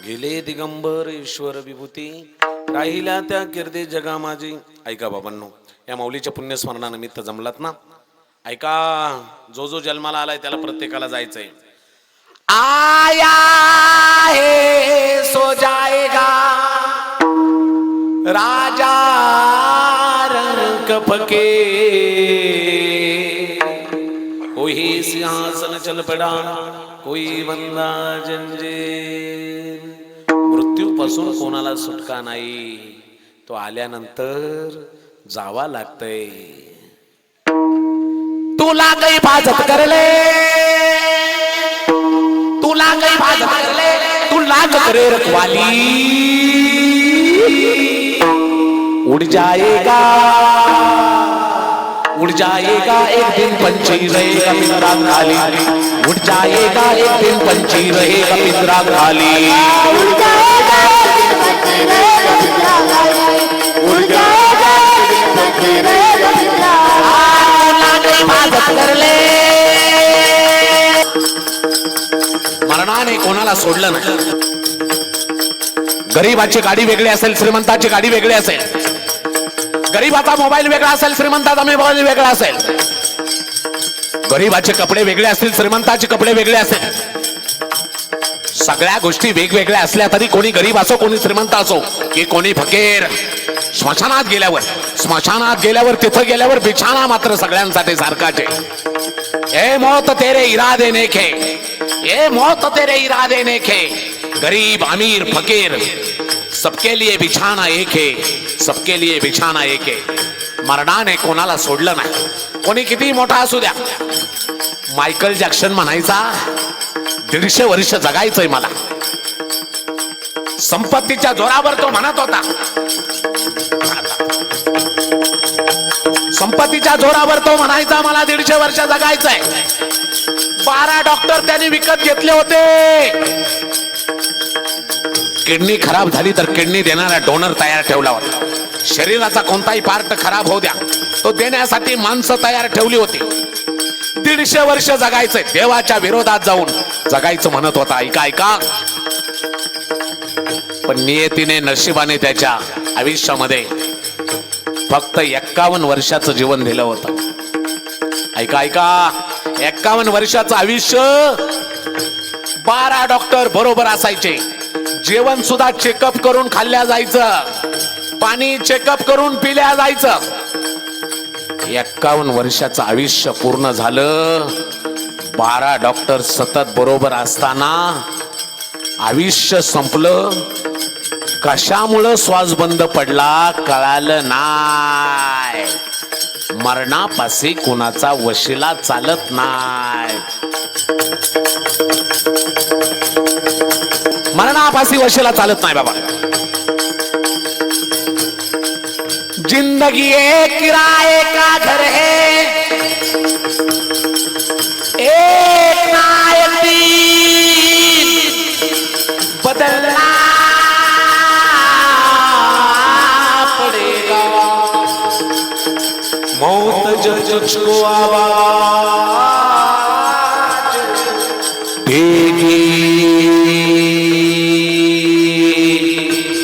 गेले दिगंबर ईश्वर विभूती राहिल्या त्या कीर्ती जगा माझी. ऐका बाबांनो, या माऊलीच्या पुण्यस्मरणानिमित्त जमलात ना, ऐका. जो जो जन्माला आलाय त्याला प्रत्येकाला जायचंय. आया है सो जाएगा राजा रंग फके, कोई सिंहासन चल पड़ा, कोई बंदा जंजीर. मृत्यूपासून कोणाला सुटका नाही, तो आल्यानंतर जावा लागतंय. तुला काही भाजप करले, तुला काही भाजप करले, तुला करे रखवाली. उड़ जाएगा उड़ जाएगा एक दिन पंछी रहेगा पिंजरा खाली. उड़ जाएगा एक दिन पंछी रहेगा पिंजरा खाली. उड़ जाएगा एक दिन पंछी रहेगा पिंजरा खाली. उड़ जाएगा एक दिन पंछी रहेगा पिंजरा खाली. भाजप करले. मरणाने कोणाला सोडलं नाही. गरीबाची गाडी वेगळी असेल, श्रीमंताची गाडी वेगळी असेल. गरीबाचा मोबाईल वेगळा असेल, श्रीमंताचा मोबाईल वेगळा असेल. गरीबाचे कपडे वेगळे असतील, श्रीमंताचे कपडे वेगळे असेल. सगळ्या गोष्टी वेगवेगळ्या असल्या तरी कोणी गरीब असो, कोणी श्रीमंत असो, की कोणी फकीर, स्मशानात गेल्यावर तिथं गेल्यावर बिछाना मात्र सगळ्यांसाठी सारखाच आहे. ए मौत तेरे इरादे नेखे, ए मौत तेरे इरादे नेखे. गरीब अमीर फकीर सबके लिए बिछाना एक है, सबके लिए बिछाना एक है. मरणाने कोणाला सोडलं नाही. कोणी किती मोठा असू द्या. मायकल जॅक्सन म्हणायचा 150 वर्ष जगायचंय मला. संपत्तीच्या जोरावर तो म्हणत होता, संपत्तीच्या जोरावर तो म्हणायचा मला 150 वर्ष जगायचंय. 12 डॉक्टर त्यांनी विकत घेतले होते. किडनी खराब झाली तर किडनी देणारा डोनर तयार ठेवला होता. शरीराचा कोणताही पार्ट खराब होऊ द्या, तो देण्यासाठी माणसं तयार ठेवली होती. 150 वर्ष जगायचंय. देवाच्या विरोधात जाऊन जगायचं म्हणत होता. ऐका ऐका. पण नियतीने, नशिबाने त्याच्या आयुष्यामध्ये फक्त 51 वर्षाचं जीवन दिलं होतं. ऐका ऐका. 51 वर्षाचं आयुष्य. 12 डॉक्टर बरोबर असायचे. जेवण सुद्धा चेकअप करून खाल्ल्या जायचं, पाणी चेकअप करून पिल्या जायचं. 51 वर्षाचं आयुष्य पूर्ण झालं. 12 डॉक्टर सतत बरोबर असताना आयुष्य संपलं. कशामुळं श्वास बंद पडला कळालं नाही. मरणापाशी कुणाचा वशिला चालत नाही. मरणापाशी वशिला चालत नाही बाबा. जिंदगी एक किराए का घर है, एक ना एक दिन बदलना पड़ेगा. मौत जब तुझको आवाज देगी,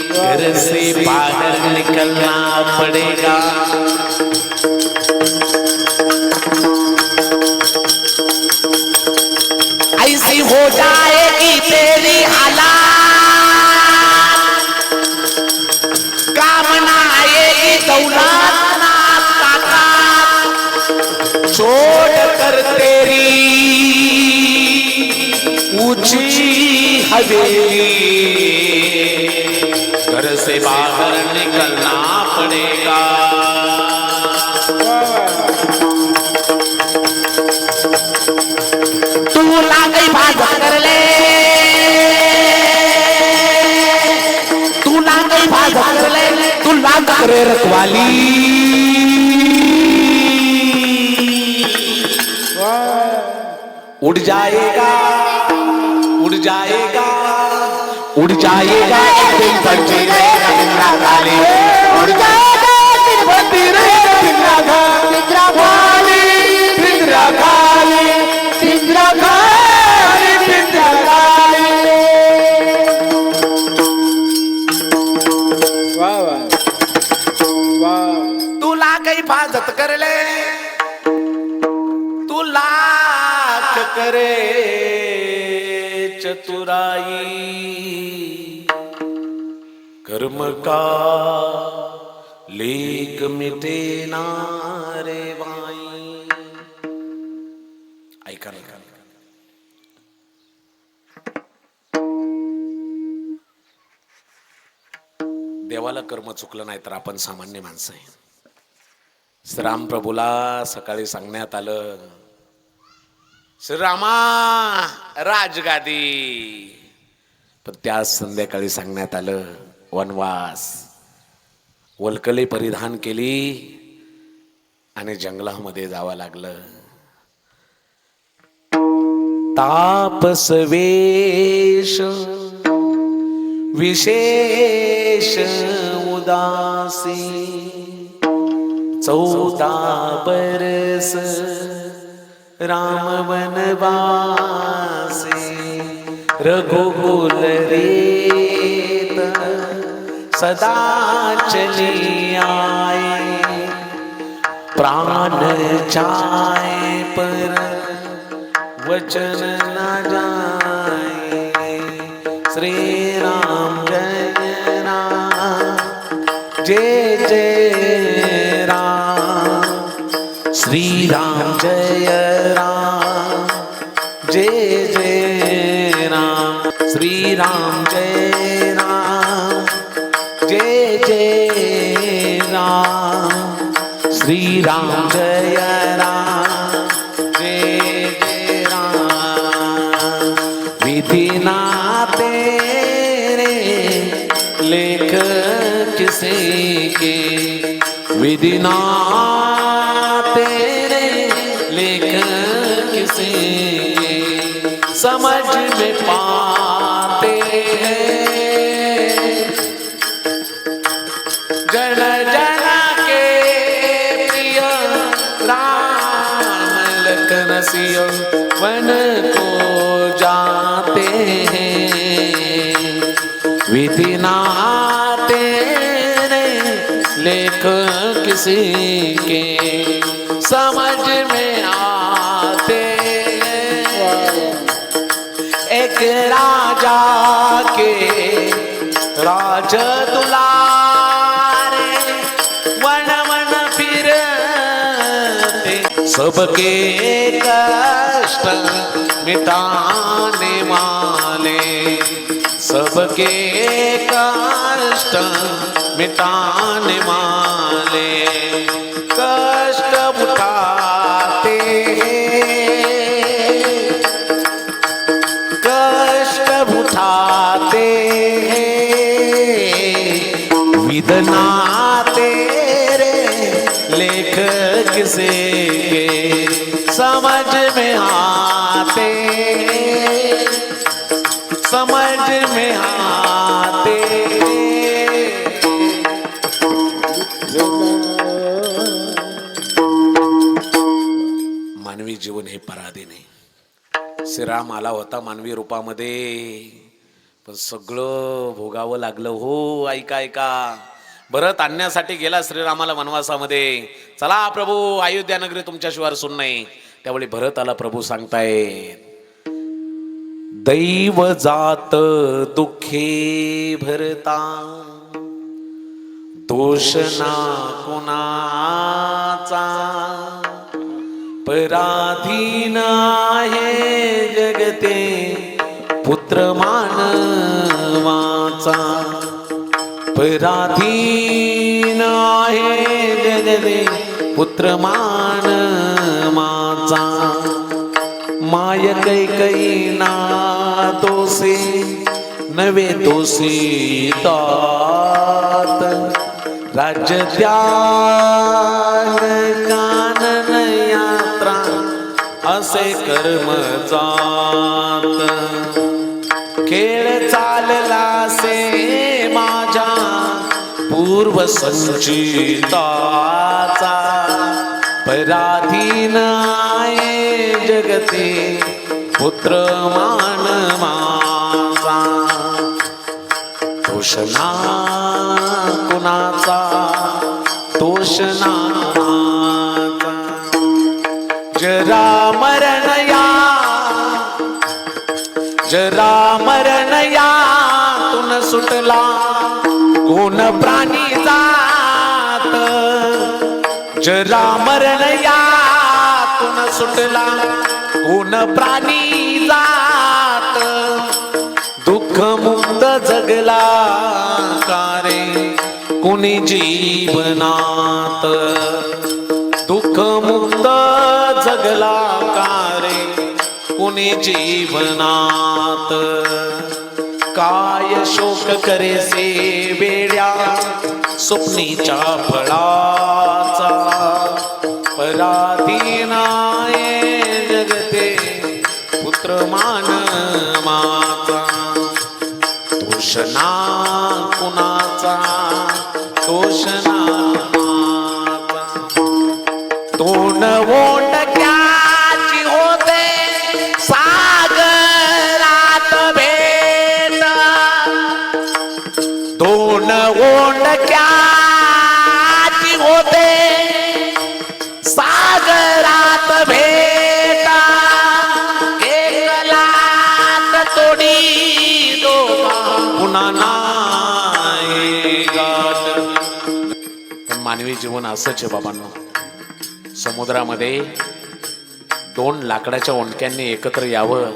घर से बाहर निकलना पड़ेगा. ऐसी हो जाएगी तेरी हालात, काम ना आएगी दौलत ना ताकत. छोड़ कर तेरी ऊंची हवेली, घर से बाहर निकलना पड़ेगा. तू लागई भाजप कर ले, तू लागई भाजप कर ले, तू लाग करे रखवाली. उड़ जाएगा उड़ जाएगा उड़ जाएगा एक दिन पंछी रहेगा पिंजरा खाली. उड़ जाएगा एक दिन पंछी रहेगा पिंजरा खाली. पिंजरा खाली, पिंजरा खाली, पिंजरा खाली, पिंजरा खाली. चतुराई कर्म का लेख मिटे नारे वाई. ऐका ना. देवाला कर्म चुकलं नाही तर आपण सामान्य माणसं आहे. श्रीराम प्रभूला सकाळी सांगण्यात आलं, श्रीरामा राजगादी. पण त्या संध्याकाळी सांगण्यात आलं वनवास. वल्कले परिधान केली आणि जंगलामध्ये जावं लागलं. तापस वेश विशेष उदासी 14 बरस राम वनवासी. रघुकुल रीत सदा चली आए. प्राण जाए पर वचन न जाए. श्री राम जय राम जय जय राम. श्री राम जय राम जय जय राम. श्री राम जय राम जय जय राम. श्री राम जय राम जय जय राम. विधि ना तेरे लेख किसी के. विधि ना तेरे लेख किसी के. समझ में पाते हैं जन जन के प्रिय राम लखन सिय. वन को जाते हैं विधि ना तेरे लेख किसी के. समझ में आते एक राजा के राज दुलारे. वन वन फिरते सबके कष्ट मिटाने वाले. सबके कष्ट मिटाने वाले. कष्ट उठाते कष्ट उठाते विधना तेरे लेख किसे के. समझ में आते समझ में आते. मानवी जीवन हे पराधीन आहे. श्रीराम आला होता मानवी रूपामध्ये, पण सगळं भोगावं लागलं. हो ऐका ऐका. भरत आणण्यासाठी गेला श्रीरामाला वनवासामध्ये. चला प्रभू अयोध्या नगरी तुमच्याशिवाय सुन नाही. त्यावेळी भरत आला. प्रभू सांगतायत दैव जात दुःखे भरता. दोष ना कुणाचा पराधीन आहे जगते पुत्र मानवाचा. पराधीन आहे जगते पुत्र मानवाचा. माय कैकई ना तोसे नवे तोसी तात. राज्य त्याग कानन यात्रा असे कर्म जात. खेळ चालला से माझ्या पूर्व संचिताचा. पराधीन आहे जगते पुत्र मानवाचा. दोषना कुणाचा दोषना कुणाचा. जरा मरण या जरा मरण यातून सुटला कोण प्राणी जात, जरा मरण यातून सुटला कोण प्राणी जात, दुःख मुक्त जगला कारे कोणी जीवनात, दुःख मुक्त जगला कारे कोणी जीवनात, काय शोक करेसे वेड्या स्वप्नीच्या फळाचा, पराधीन आहे जगते पुत्र मानवाचा, दोष ना कुणाचा दोष ना माझा, तोंड ओंडक्याची होते सागरात भेट, तोंड ओंडक्याची होते सागरात भेट, एकलात तोडी दोघा पुन्हा नाही गाठ. पण मानवी जीवन असंच आहे बाबांनो. समुद्रामध्ये दोन लाकडाच्या ओंडक्यांनी एकत्र यावं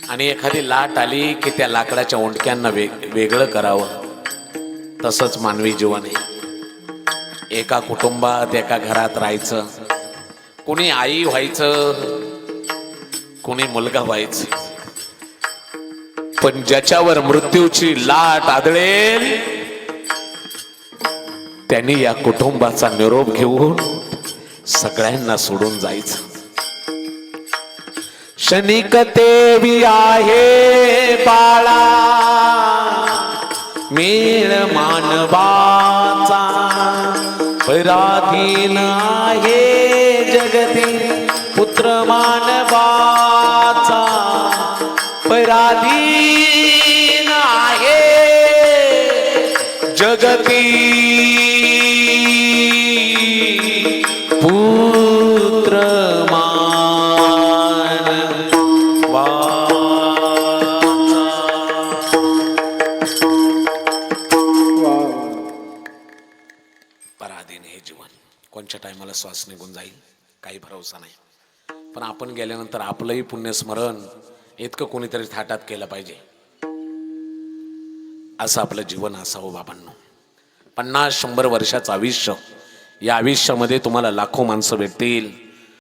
आणि एखादी लाट आली की त्या लाकडाच्या ओंडक्यांना वेगळं करावं. तसंच मानवी जीवन आहे. एका कुटुंबात एका घरात राहायचं, कोणी आई व्हायचं कोणी मुलगा व्हायचं, पण ज्याच्यावर मृत्यूची लाट आदळेल त्यांनी या कुटुंबाचा निरोप घेऊन सगळ्यांना सोडून जायचं. क्षणिक तेवी आहे बाळा मेळ मानवाचा, पराधीन आहे जगती पुत्र मानवाचा, पराधीन आहे जगती पुत्र पराधीन हे जीवन. कोणत्या टायमाला श्वास निघून जाईल काही भरोसा नाही. पण आपण गेल्यानंतर आपलंही पुण्यस्मरण इतकं कोणीतरी थाटात केलं पाहिजे, असं आपलं जीवन असावं बाबांनो. 50-100 वर्षाचं आयुष्य, या आयुष्यामध्ये तुम्हाला लाखो माणसं भेटतील.